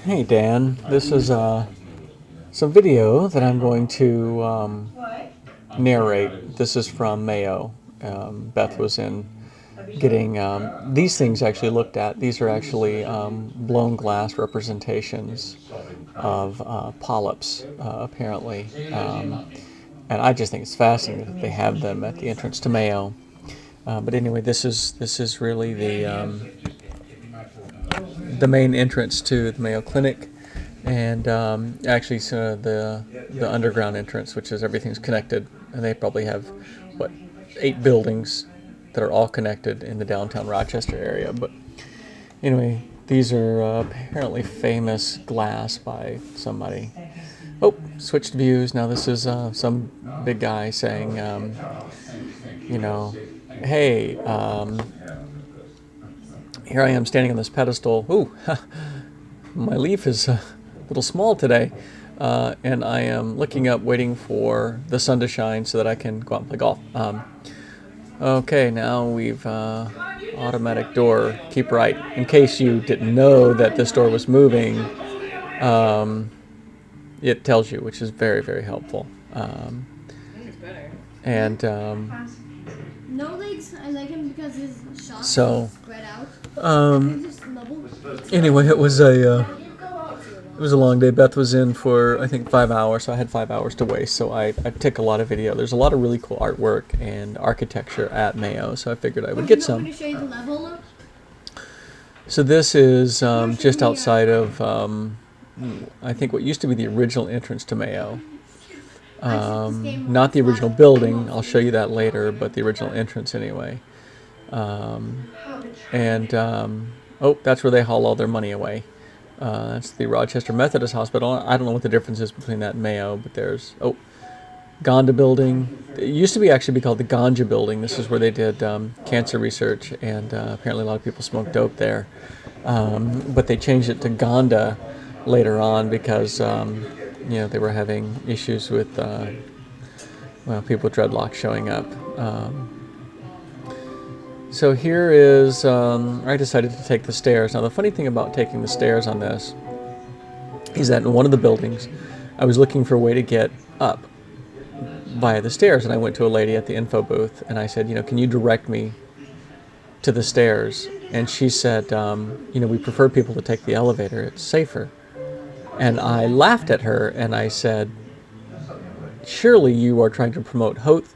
Hey Dan, this is some video that I'm going to narrate. This is from Mayo. Beth was in getting these things actually looked at. These are actually blown glass representations of polyps, apparently. And I just think it's fascinating that they have them at the entrance to Mayo. But anyway, this is really the main entrance to the Mayo Clinic, and actually so the underground entrance, which is everything's connected, and they probably have what 8 buildings that are all connected in the downtown Rochester area. But anyway, these are apparently famous glass by somebody. Oh, switched views. Now this is some big guy saying, hey, here I am standing on this pedestal. Ooh, my leaf is a little small today. And I am looking up, waiting for the sun to shine so that I can go out and play golf. Okay, now we've automatic door, keep right. In case you didn't know that this door was moving, it tells you, which is very, very helpful. And no legs. I like him because his shots so, spread out. Anyway, it was a long day. Beth was in for I think 5 hours, so I had 5 hours to waste. So I took a lot of video. There's a lot of really cool artwork and architecture at Mayo, so I figured I would get some. To show you the level? So this is just outside of I think what used to be the original entrance to Mayo. Not the original building. I'll show you that later, but the original entrance anyway. Oh, that's where they haul all their money away. That's the Rochester Methodist Hospital. I don't know what the difference is between that and Mayo, but there's, Ganja building. It used to actually be called the Ganja building. This is where they did cancer research, and apparently a lot of people smoked dope there. But they changed it to Ganja later on because, they were having issues with, people with dreadlocks showing up. So here is, I decided to take the stairs. Now the funny thing about taking the stairs on this is that in one of the buildings, I was looking for a way to get up via the stairs, and I went to a lady at the info booth, and I said, can you direct me to the stairs? And she said, we prefer people to take the elevator. It's safer. And I laughed at her, and I said, surely you are trying to promote health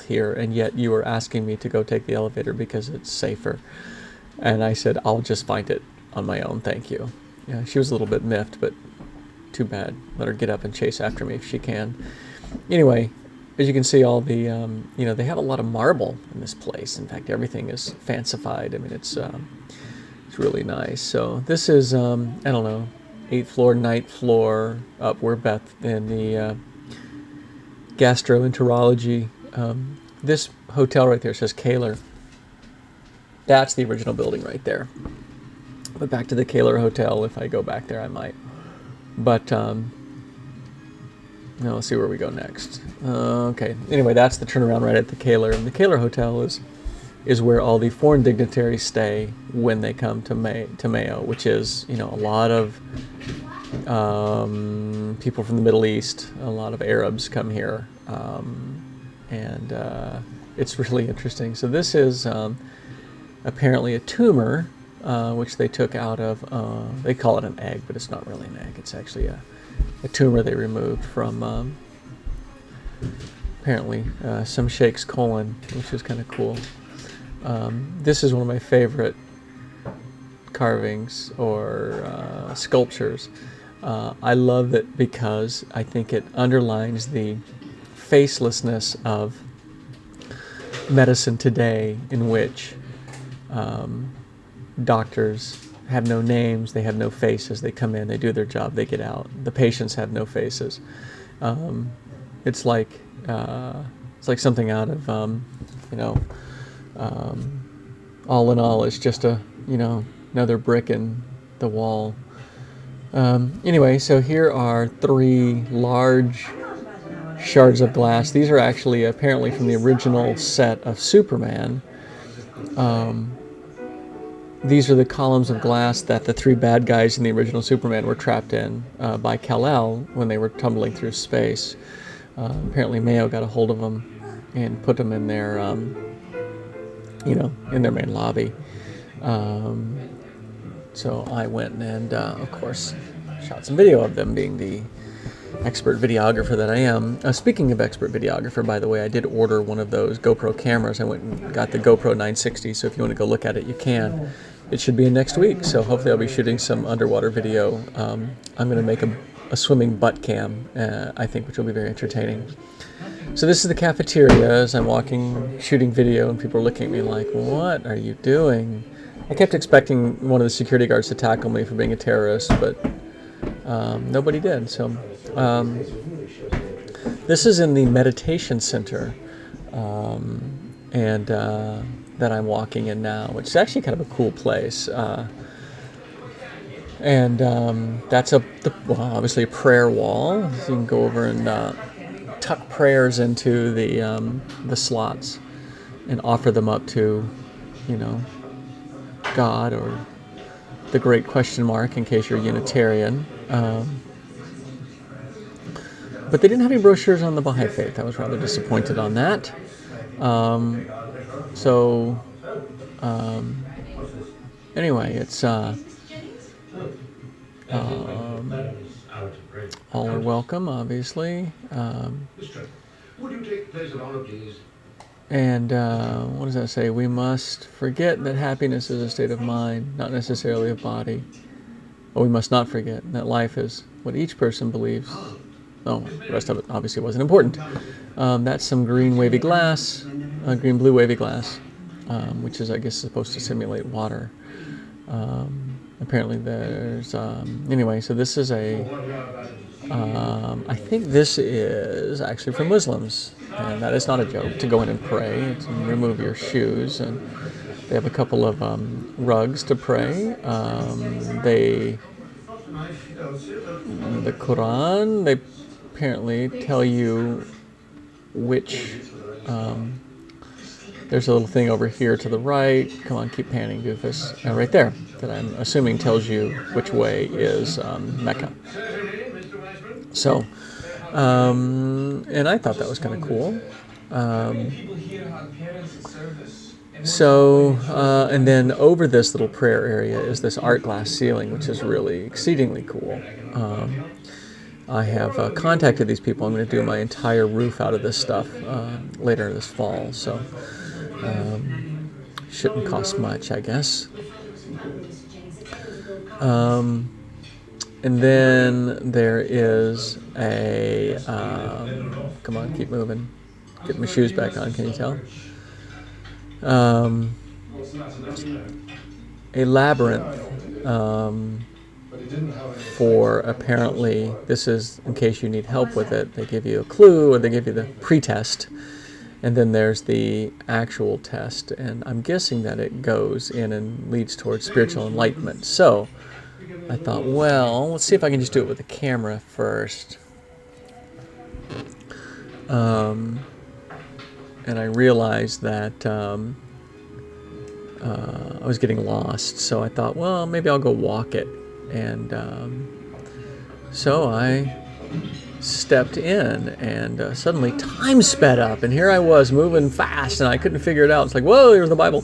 here, and yet you are asking me to go take the elevator because it's safer. And I said, I'll just find it on my own, thank you. Yeah, she was a little bit miffed, but too bad. Let her get up and chase after me if she can. Anyway, as you can see, all the, they have a lot of marble in this place. In fact, everything is fancified. I mean, it's really nice. So this is, 8th floor, 9th floor, up where Beth in the gastroenterology. This hotel right there says Kaler. That's the original building right there. But back to the Kaler Hotel. If I go back there, I might. But now let's see where we go next. Okay. Anyway, that's the turnaround right at the Kaler. And the Kaler Hotel is where all the foreign dignitaries stay when they come to Mayo, which is a lot of people from the Middle East. A lot of Arabs come here. And it's really interesting. So this is apparently a tumor, which they took out of, they call it an egg, but it's not really an egg. It's actually a tumor they removed from apparently some sheikh's colon, which is kind of cool. This is one of my favorite carvings or sculptures. I love it because I think it underlines the facelessness of medicine today, in which doctors have no names, they have no faces, they come in, they do their job, they get out. The patients have no faces. It's like something out of All in All. It's just another brick in the wall. Anyway, so here are 3 large shards of glass. These are actually apparently from the original set of Superman. these are the columns of glass that the three bad guys in the original Superman were trapped in by Kal-El when they were tumbling through space. Apparently Mayo got a hold of them and put them in their, in their main lobby. So I went and, of course, shot some video of them, being the expert videographer that I am. Speaking of expert videographer, by the way, I did order one of those GoPro cameras. I went and got the GoPro 960, so if you want to go look at it, you can. It should be in next week, so hopefully I'll be shooting some underwater video. I'm going to make a swimming butt cam, I think, which will be very entertaining. So this is the cafeteria as I'm walking, shooting video, and people are looking at me like, what are you doing? I kept expecting one of the security guards to tackle me for being a terrorist, but nobody did. So this is in the meditation center, and that I'm walking in now, which is actually kind of a cool place. That's obviously a prayer wall. So you can go over and tuck prayers into the slots and offer them up to, God or the great question mark in case you're Unitarian. But they didn't have any brochures on the Baha'i faith. I was rather disappointed on that. Anyway, it's all are welcome, obviously. Would you take the place of honor, please? And what does that say? We must forget that happiness is a state of mind, not necessarily of body. But we must not forget that life is what each person believes. Oh, the rest of it obviously wasn't important. That's some green wavy glass, green blue wavy glass, which is, I guess, supposed to simulate water. Apparently there's, anyway, so this is I think this is actually for Muslims, and that is not a joke, to go in and pray, and remove your shoes, and they have a couple of rugs to pray. The Quran, they apparently tell you which, there's a little thing over here to the right, come on, keep panning, doofus, right there, that I'm assuming tells you which way is Mecca. So, and I thought that was kind of cool. And then over this little prayer area is this art glass ceiling, which is really exceedingly cool. I have contacted these people. I'm going to do my entire roof out of this stuff later this fall, so shouldn't cost much, I guess. And then there is a, come on, keep moving. Get my shoes back on, can you tell? A labyrinth for, apparently, this is in case you need help with it. They give you a clue, or they give you the pre-test, and then there's the actual test. And I'm guessing that it goes in and leads towards spiritual enlightenment. So I thought, well, let's see if I can just do it with the camera first. And I realized that I was getting lost, so I thought, well, maybe I'll go walk it. And so I stepped in, and suddenly time sped up, and here I was moving fast, and I couldn't figure it out. It's like, whoa, here's the Bible.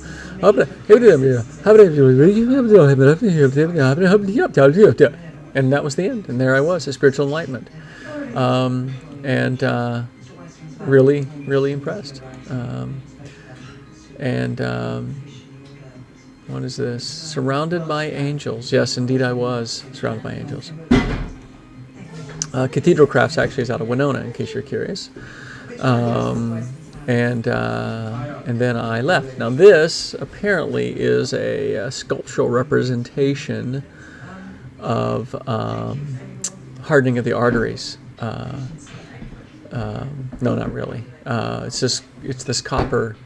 And that was the end, and there I was, a spiritual enlightenment. Really, really impressed. What is this? Surrounded by angels. Yes, indeed I was surrounded by angels. Cathedral Crafts actually is out of Winona, in case you're curious. And then I left. Now this apparently is a sculptural representation of hardening of the arteries. No, not really. It's this copper.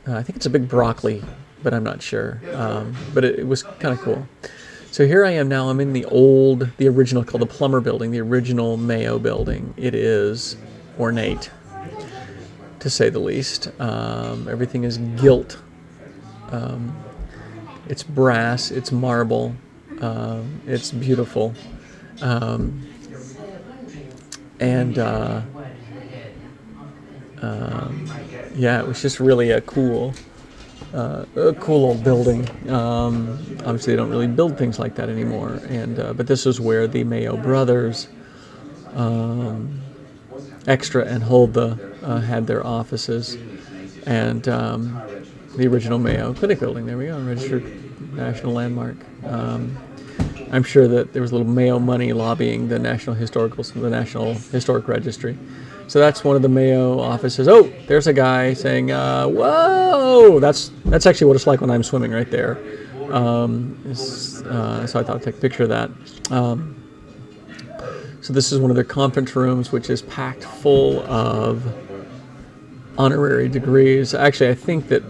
I think it's a big broccoli, but I'm not sure. But it was kind of cool. So here I am now. I'm in the original, called the Plumber Building, the original Mayo building. It is ornate, to say the least. Everything is gilt. It's brass, it's marble, it's beautiful, um, and yeah, it was just really a cool old building. Obviously, they don't really build things like that anymore, and but this was where the Mayo brothers, Extra and Hulda, had their offices, and the original Mayo Clinic building. There we go, registered national landmark. I'm sure that there was a little Mayo money lobbying the National Historic Registry. So that's one of the Mayo offices. Oh, there's a guy saying, "Whoa!" That's actually what it's like when I'm swimming right there. So I thought I'd take a picture of that. So this is one of their conference rooms, which is packed full of honorary degrees. Actually, I think that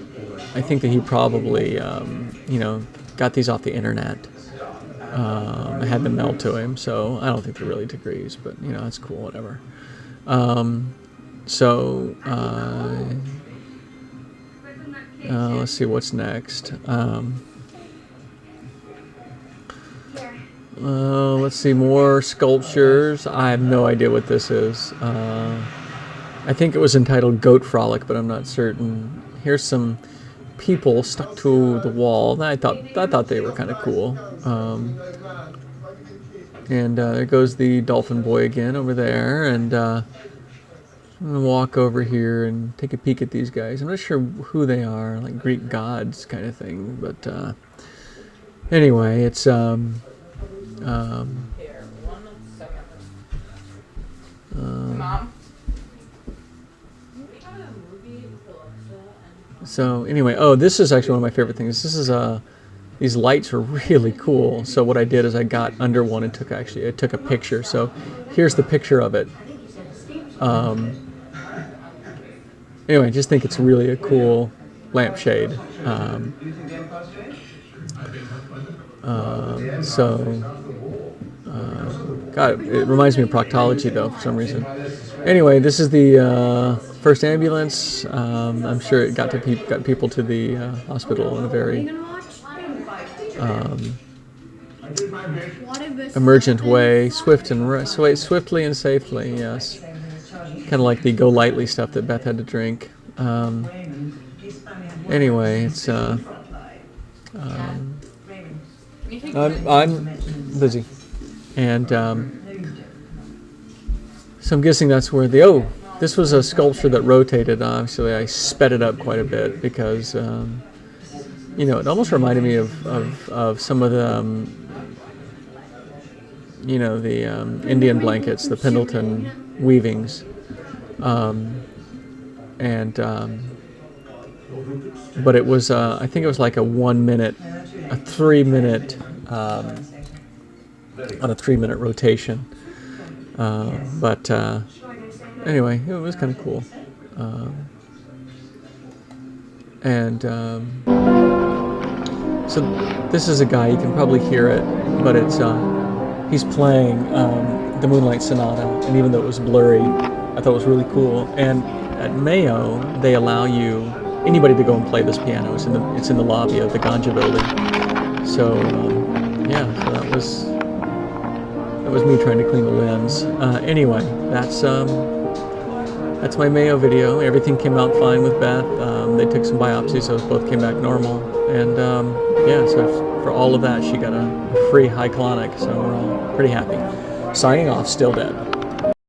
he probably got these off the internet. I had them mailed to him, so I don't think they're really degrees, but that's cool, whatever. Let's see what's next. Let's see, more sculptures. I have no idea what this is. I think it was entitled Goat Frolic, but I'm not certain. Here's some people stuck to the wall. I thought they were kind of cool. And there goes the dolphin boy again over there, and I'm gonna walk over here and take a peek at these guys. I'm not sure who they are, like Greek gods kind of thing, but anyway, it's Here, 1 second. Mom? So anyway, this is actually one of my favorite things. This is these lights are really cool. So what I did is I got under one and took a picture. So here's the picture of it. Anyway, I just think it's really a cool lampshade. God, it reminds me of proctology though for some reason. Anyway, this is the first ambulance. I'm sure it got people to the hospital in a very emergent way, swiftly and safely. Yes, kind of like the Go Lightly stuff that Beth had to drink. Anyway, it's I'm busy, and so I'm guessing that's where this was a sculpture that rotated. Obviously, I sped it up quite a bit because it almost reminded me of some of the the Indian blankets, the Pendleton weavings, but it was I think it was like a 1 minute, a 3 minute on a 3 minute rotation. But anyway, it was kind of cool. So this is a guy, you can probably hear it, but it's he's playing the Moonlight Sonata, and even though it was blurry, I thought it was really cool. And at Mayo, they allow anybody to go and play this piano. It's in the lobby of the Ganja building. So so that was me trying to clean the lens. Anyway, that's my Mayo video. Everything came out fine with Beth. They took some biopsies, so both came back normal. And so for all of that, she got a free high colonic, so we're all pretty happy. Signing off, still dead.